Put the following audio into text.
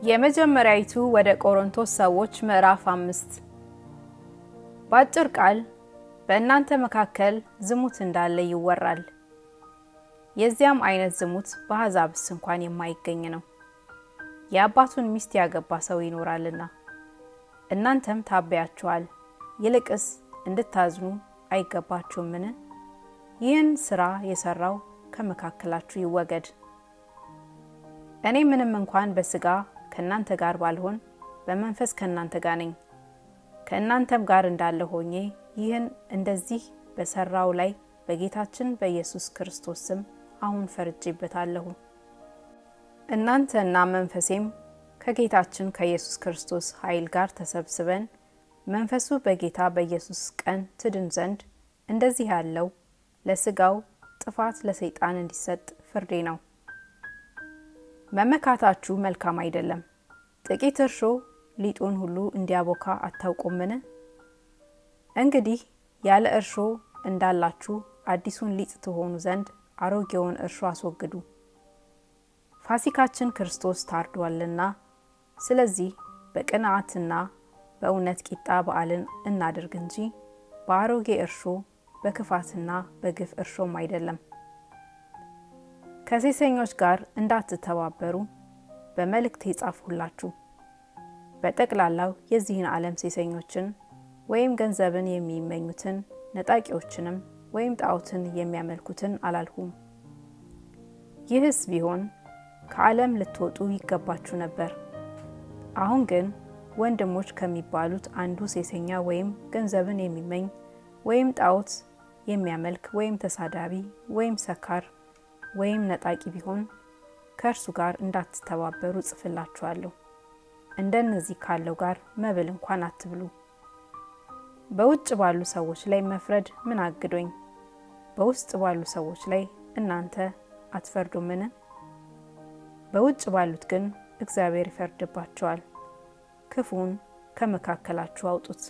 የመጀመሪያይቱ ወደ ቆሮንቶስ ሰዎች ምዕራፍ 5 በአጭር ቃል በእናንተ መካከል ዝሙት እንዳለ ይወራል። የዚያም አይነት ዝሙት በአሕዛብስ እንኳን የማይገኝ ነው፣ የአባቱን ሚስት ያገባ ሰው ይኖራልና። እናንተም ታበያችኋል፣ ይልቅስ እንድታዝኑ አይገባችሁምን? ይህን ሥራ የሠራው ከመካከላችሁ ይወገድ። እኔ ምንም እንኳን በሥጋ ከእናንተ ጋር ባልሆን በመንፈስ ከእናንተ ጋር ነኝ። ከእናንተም ጋር እንዳለ ሆኜ ይህን እንደዚህ በሠራው ላይ በጌታችን በኢየሱስ ክርስቶስ ስም አሁን ፈርጄበታለሁ። እናንተና መንፈሴም ከጌታችን ከኢየሱስ ክርስቶስ ኃይል ጋር ተሰብስበን መንፈሱ በጌታ በኢየሱስ ቀን ትድን ዘንድ እንደዚህ ያለው ለሥጋው ጥፋት ለሰይጣን እንዲሰጥ ፍርዴ ነው። መመካታችሁ መልካም አይደለም። ጥቂት እርሾ ሊጡን ሁሉ እንዲያቦካ አታውቁምን? እንግዲህ ያለ እርሾ እንዳላችሁ አዲሱን ሊጥ ትሆኑ ዘንድ አሮጌውን እርሾ አስወግዱ። ፋሲካችን ክርስቶስ ታርዷልና፣ ስለዚህ በቅንዓትና በእውነት ቂጣ በዓልን እናድርግ እንጂ በአሮጌ እርሾ በክፋትና በግፍ እርሾም አይደለም። ከሴሰኞች ጋር እንዳትተባበሩ በመልእክቴ ጻፍሁላችሁ። በጠቅላላው የዚህን ዓለም ሴሰኞችን ወይም ገንዘብን የሚመኙትን ነጣቂዎችንም ወይም ጣዖትን የሚያመልኩትን አላልሁም። ይህስ ቢሆን ከዓለም ልትወጡ ይገባችሁ ነበር። አሁን ግን ወንድሞች ከሚባሉት አንዱ ሴሰኛ ወይም ገንዘብን የሚመኝ ወይም ጣዖት የሚያመልክ ወይም ተሳዳቢ ወይም ሰካር ወይም ነጣቂ ቢሆን ከእርሱ ጋር እንዳትተባበሩ ጽፍላችኋለሁ። እንደነዚህ ካለው ጋር መብል እንኳን አትብሉ። በውጭ ባሉ ሰዎች ላይ መፍረድ ምን አግዶኝ? በውስጥ ባሉ ሰዎች ላይ እናንተ አትፈርዱምን? በውጭ ባሉት ግን እግዚአብሔር ይፈርድባቸዋል። ክፉን ከመካከላችሁ አውጡት።